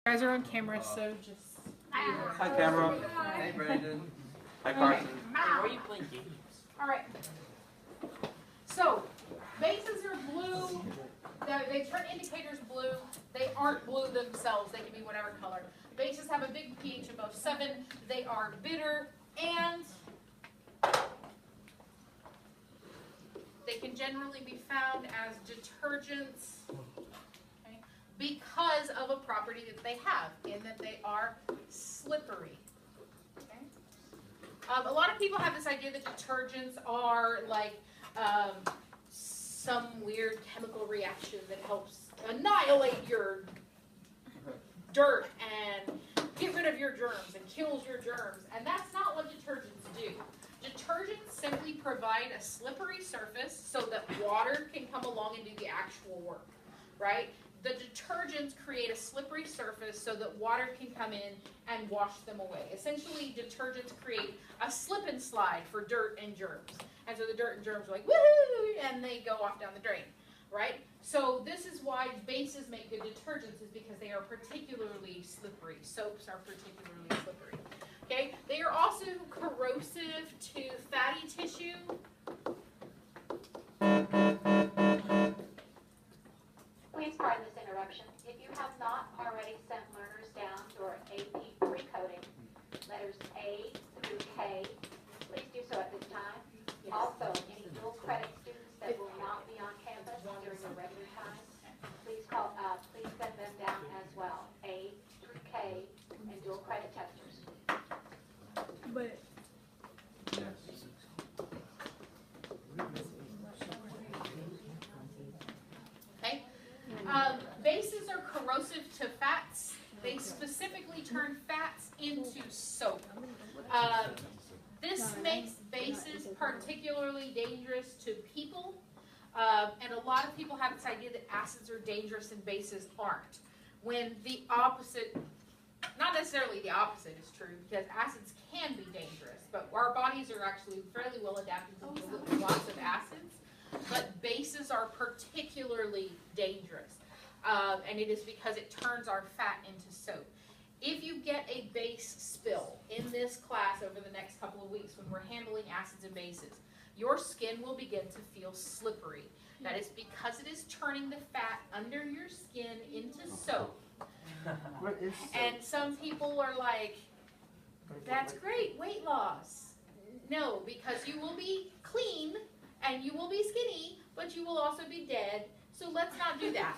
guys are on camera, so just... Hi, camera. Hey, Brandon. Hi, Carson. Why are you playing games? All right. So, bases are blue. They turn indicators blue. They aren't blue themselves. They can be whatever color. Bases have a big pH above 7. They are bitter, and they can generally be found as detergents, okay, because of a property that they have, in that they are slippery. Okay? A lot of people have this idea that detergents are like some weird chemical reaction that helps annihilate your dirt and get rid of your germs and kills your germs. And that's not what detergents do. Detergents simply provide a slippery surface so that water can come along and do the actual work, right? The detergents create a slippery surface so that water can come in and wash them away. Essentially, detergents create a slip and slide for dirt and germs. And so the dirt and germs are like, woohoo, and they go off down the drain, right? So this is why bases make good detergents, is because they are particularly slippery. Soaps are particularly slippery. Okay? They are also corrosive to fatty tissue. Please pardon this interruption. If you have not already sent learners down to our AP recoding, letters A through K, please do so at this time. Yes. Also, any dual credit students that will not be on campus during the regular time, please send them down as well. A through K and dual credit testers. But Okay? Bases are corrosive to fats. They specifically turn fats into soap. This makes bases particularly dangerous to people. And a lot of people have this idea that acids are dangerous and bases aren't. When the opposite, not necessarily the opposite is true, because acids can be dangerous, but our bodies are actually fairly well adapted to deal with lots of acids. But bases are particularly dangerous, and it is because it turns our fat into soap. If you get a base spill in this class over the next couple of weeks when we're handling acids and bases, your skin will begin to feel slippery. That is because it is turning the fat under your skin into soap. What is soap? And some people are like, that's great, weight loss. No, because you will be clean and you will be skinny, but you will also be dead. So let's not do that.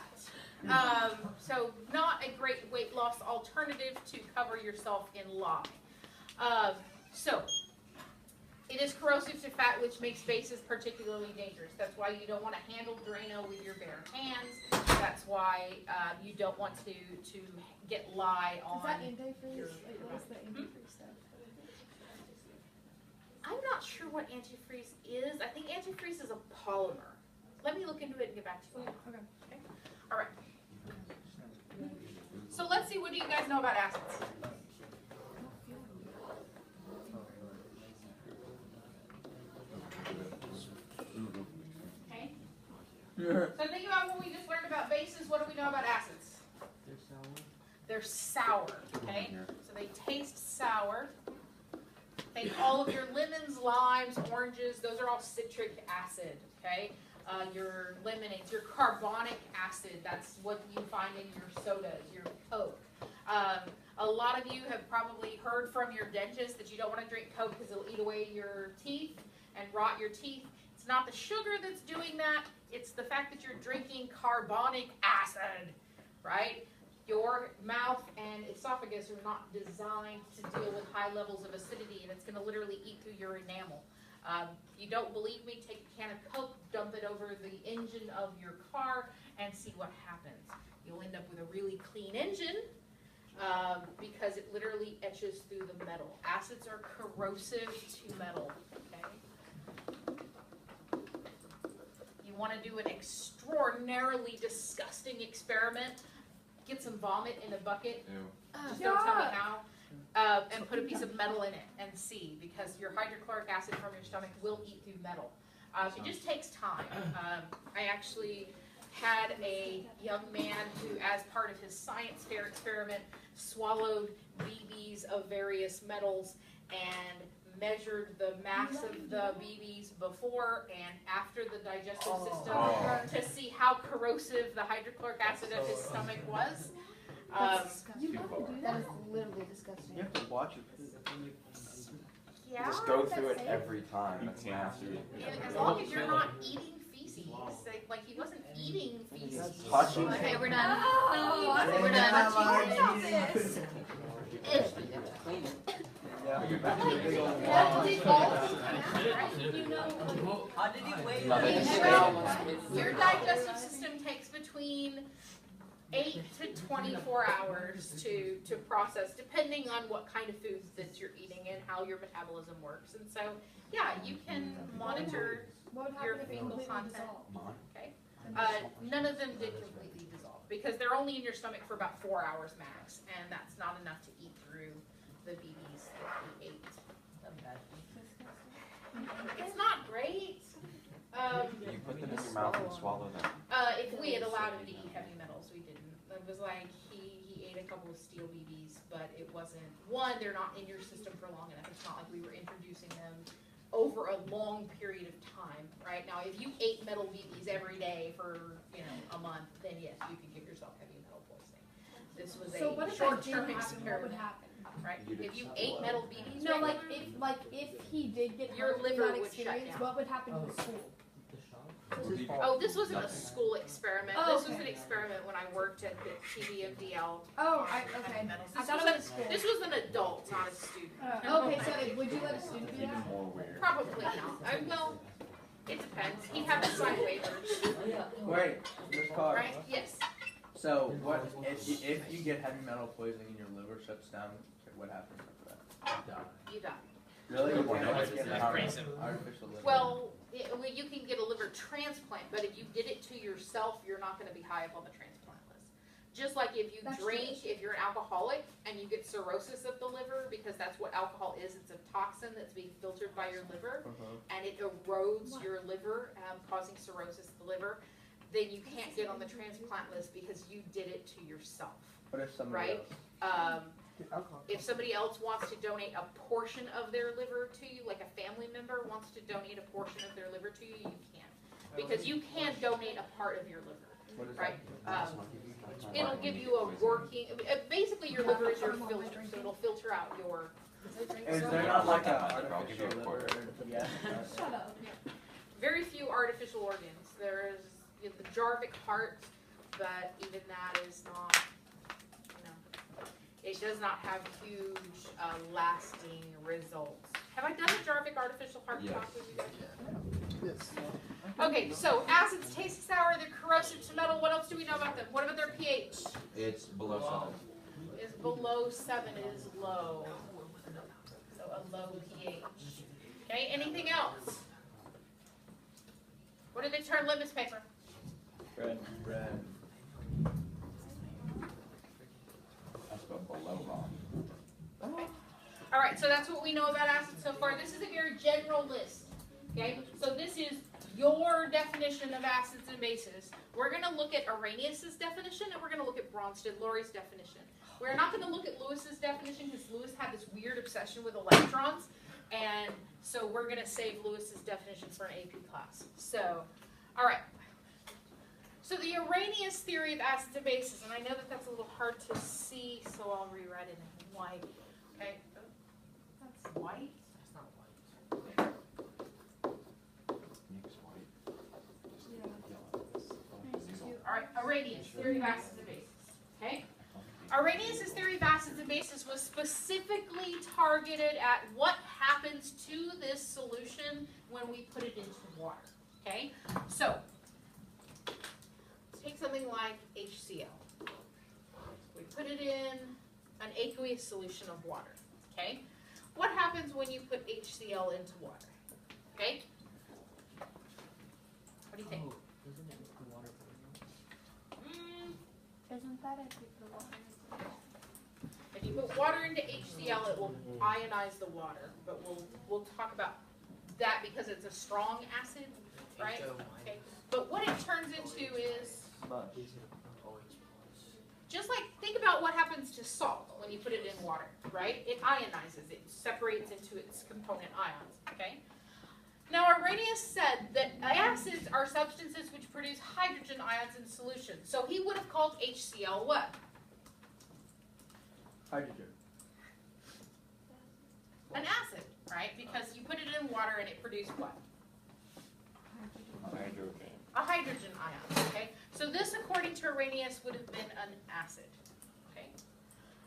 So not a great weight loss alternative to cover yourself in lye. So it is corrosive to fat, which makes bases particularly dangerous. That's why you don't want to handle Drano with your bare hands. That's why you don't want to get lye on. is that antifreeze? Like, what's the antifreeze stuff? I'm not sure what antifreeze is. I think antifreeze is a polymer. Let me look into it and get back to you. Okay. All right. So let's see, what do you guys know about acids? Okay. So think about what we just learned about bases. What do we know about acids? They're sour. Okay. So they taste sour. Take all of your lemons, limes, oranges. Those are all citric acid. Okay. Your lemonades, your carbonic acid, that's what you find in your sodas, your Coke. A lot of you have probably heard from your dentist that you don't want to drink Coke because it'll eat away your teeth and rot your teeth. It's not the sugar that's doing that, it's the fact that you're drinking carbonic acid, right? Your mouth and esophagus are not designed to deal with high levels of acidity, and it's going to literally eat through your enamel. If you don't believe me, take a can of Coke, dump it over the engine of your car, and see what happens. You'll end up with a really clean engine because it literally etches through the metal. Acids are corrosive to metal. Okay? You want to do an extraordinarily disgusting experiment? Get some vomit in a bucket. Just don't tell me how. And put a piece of metal in it and see, because your hydrochloric acid from your stomach will eat through metal. It just takes time. I actually had a young man who, as part of his science fair experiment, swallowed BBs of various metals and measured the mass of the BBs before and after the digestive system to see how corrosive the hydrochloric acid of his stomach was. You have to do That that? is literally disgusting. You have to watch it. Yeah, Just go through it every time. That's nasty. as long as you're not eating feces. Like he wasn't eating feces. Touching Okay, it. we're done. Oh, We're done. How did he weigh No, they just stay. Your digestive system takes between 8 to 24 hours to process, depending on what kind of foods that you're eating and how your metabolism works. And so, yeah, you can monitor. What would Your happen if it fecal completely content. dissolved? Okay. None of them did completely dissolve because they're only in your stomach for about 4 hours max, and that's not enough to eat through the BBs that you ate. It's not great. You put them in your mouth and swallow them. If we had allowed him to eat heavy metals, we didn't. It was like he ate a couple of steel BBs, but it wasn't, one, they're not in your system for long enough. It's not like we were introducing them over a long period of time, right? Now, if you ate metal BBs every day for, a month, then yes, you could give yourself heavy metal poisoning. This was So what a if that didn't short-term happen? What would experiment, happen? right? If you ate metal BBs No, regularly, if he did get Your hurt through liver that would shut experience, down. what would happen to the school? oh, this wasn't a school experiment. Oh, This was okay. an experiment when I worked at the TBMDL. Oh, okay. I thought it was school. This was an adult, not a student. Okay, so would you let a student do Even that? more weird. Probably not. Well, it depends. He'd have to sign waivers, Wait, Miss Carr. right? Yes. So what if you get heavy metal poisoning and your liver shuts down? What happens after that? You die. Really? Good point. Artificial liver. Well, you can get a liver transplant, but if you did it to yourself, you're not going to be high up on the transplant list. Just like if you That's drink, if you're an alcoholic and you get cirrhosis of the liver, because that's what alcohol is, it's a toxin that's being filtered by your liver, and it erodes your liver, causing cirrhosis of the liver, then you can't get on the transplant list because you did it to yourself, What if somebody right? else? If somebody else wants to donate a portion of their liver to you, like a family member wants to donate a portion of their liver to you, you can't. Because you can't donate a part of your liver, What is right? that? It'll give you a working, basically your liver is your filter, so it'll filter out your, Is there not like a I'll give you a artificial quarter. liver? Yes. Shut up. very few artificial organs. There's the Jarvik heart, but even that is not, it does not have huge, lasting results. Have I done the Jarvik artificial heart Yes. talk with you guys? Okay, so acids taste sour, they're corrosive to metal. What else do we know about them? What about their pH? It's below Is below 7 is low. So a low pH. Okay, anything else? What do they turn litmus paper? Red. That's about below wrong. All right, so that's what we know about acids so far. This is a very general list. Okay, so this is your definition of acids and bases. We're going to look at Arrhenius's definition, and we're going to look at Bronsted-Lowry's definition. We're not going to look at Lewis's definition because Lewis had this weird obsession with electrons, and so we're going to save Lewis's definition for an AP class. So, all right. So the Arrhenius theory of acids and bases, and I know that that's a little hard to see, so I'll rewrite it in white. Okay, that's white. That's not white. Nick's white. All right, Arrhenius, theory of acids and bases. Okay? Arrhenius' theory of acids and bases was specifically targeted at what happens to this solution when we put it into water. Okay? So, take something like HCl. We put it in an aqueous solution of water. Okay? What happens when you put HCl into water? Okay? What do you think? Isn't that if you put water into it? If you put water into HCl, it will ionize the water, but we'll talk about that because it's a strong acid, right? Okay. But what it turns into is Just like, think about what happens to salt when you put it in water, right? It ionizes, it separates into its component ions, okay? Now, Arrhenius said that acids are substances which produce hydrogen ions in solution. So he would have called HCl what? Hydrogen. An acid, right? Because you put it in water and it produced what? Hydrogen. A hydrogen ion, okay? So this, according to Arrhenius, would have been an acid, okay?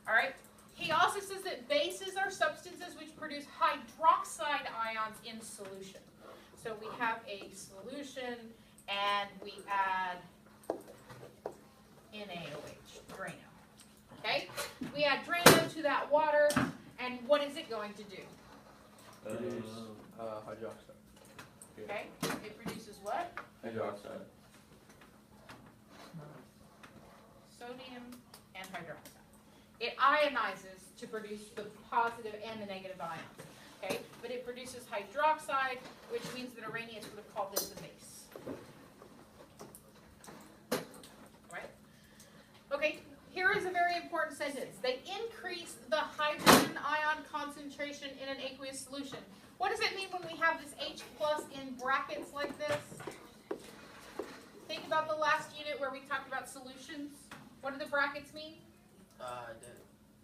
All right? He also says that bases are substances which produce hydroxide ions in solution. So we have a solution and we add NaOH, Drano, okay? We add Drano to that water, and what is it going to do? Produce hydroxide. Okay? It produces what? Hydroxide. Sodium and hydroxide. It ionizes to produce the positive and the negative ions. Okay? But it produces hydroxide, which means that Arrhenius would have called this a base. Right? Okay, here is a very important sentence. They increase the hydrogen ion concentration in an aqueous solution. What does it mean when we have this H plus in brackets like this? Think about the last unit where we talked about solutions. What do the brackets mean? The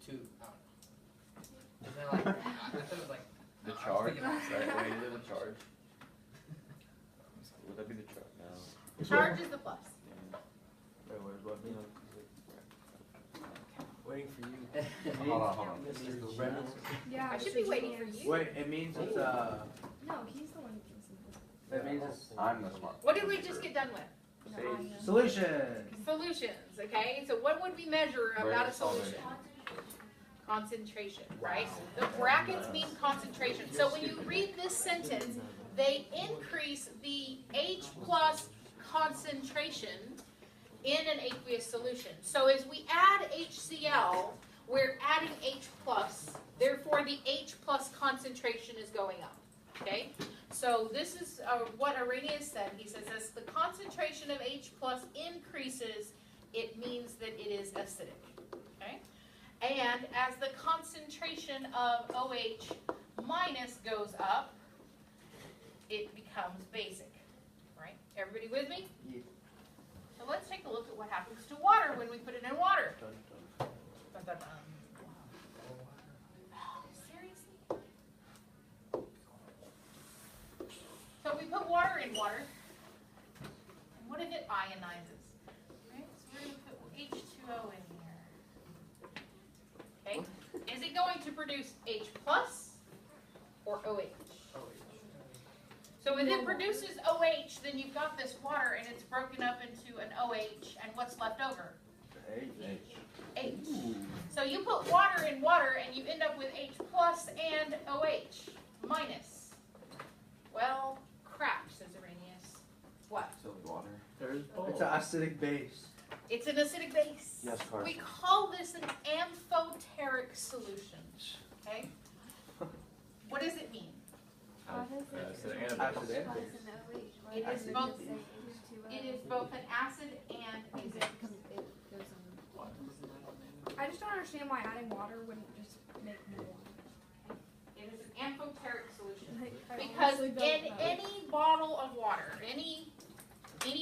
two. Is that like? I thought it was like. The charge, right? Wait, is it the charge? Would that be the charge? No. Charge is the plus. Wait, what does what mean? Waiting for you. Hold on. Mr. Brennan. Yeah. I should be waiting for you. Wait, it means it's No, he's the one who thinks of this. That means it's I'm the smart. What did we just get done with? No, I know. solution. Solutions, okay? So what would we measure about a Where's the solvent? solution? Concentration, right? The brackets mean concentration. So when you read this sentence, they increase the H plus concentration in an aqueous solution. So as we add HCl, we're adding H plus. Therefore, the H plus concentration is going up, okay? So this is what Arrhenius said. He says as the concentration of H plus increases, it means that it is acidic, okay? And as the concentration of OH minus goes up, it becomes basic, right? Everybody with me? Yeah. So let's take a look at what happens to water when we put it in water. Seriously? So we put water in water, and what if it ionizes? Right? So we're going to put H2O in here. Okay? Is it going to produce H plus or OH? So if it produces OH, then you've got this water and it's broken up into an OH, and what's left over? H. So you put water in water and you end up with H plus and OH minus. Well, crap, says Arrhenius. What? Still water. There's it's an acidic base. It's an acidic base. Yes, Carson. We call this an amphoteric solution. Okay? What does it mean? It is both. It is both an acid and a base. I just don't understand why adding water wouldn't just make more water. It is an amphoteric solution. Like, I Because honestly in don't know. any bottle of water, any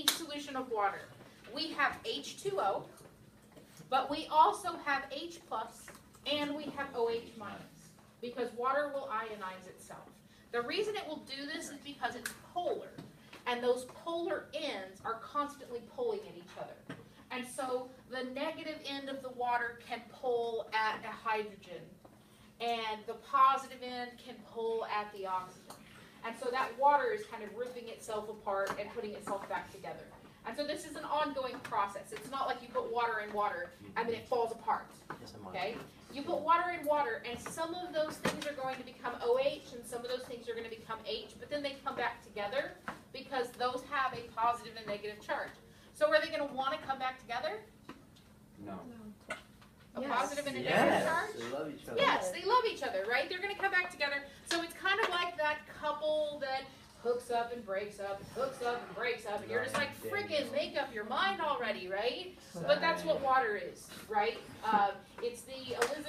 solution of water, we have H2O, but we also have H plus and we have OH minus, because water will ionize itself. The reason it will do this is because it's polar, and those polar ends are constantly pulling at each other. And so the negative end of the water can pull at a hydrogen, and the positive end can pull at the oxygen. And so that water is kind of ripping itself apart and putting itself back together. And so this is an ongoing process. It's not like you put water in water and then it falls apart, okay? You put water in water, and some of those things are going to become OH, and some of those things are going to become H, but then they come back together because those have a positive and negative charge. So are they going to want to come back together? No. A Yes. positive and a negative Yes. charge? They love each other. Yes, they love each other, right? They're going to come back together. So it's kind of like that couple that hooks hooks up and breaks up, hooks up and breaks up, and you're just like, freaking make up your mind already, right? But that's what water is, right? It's the Elizabeth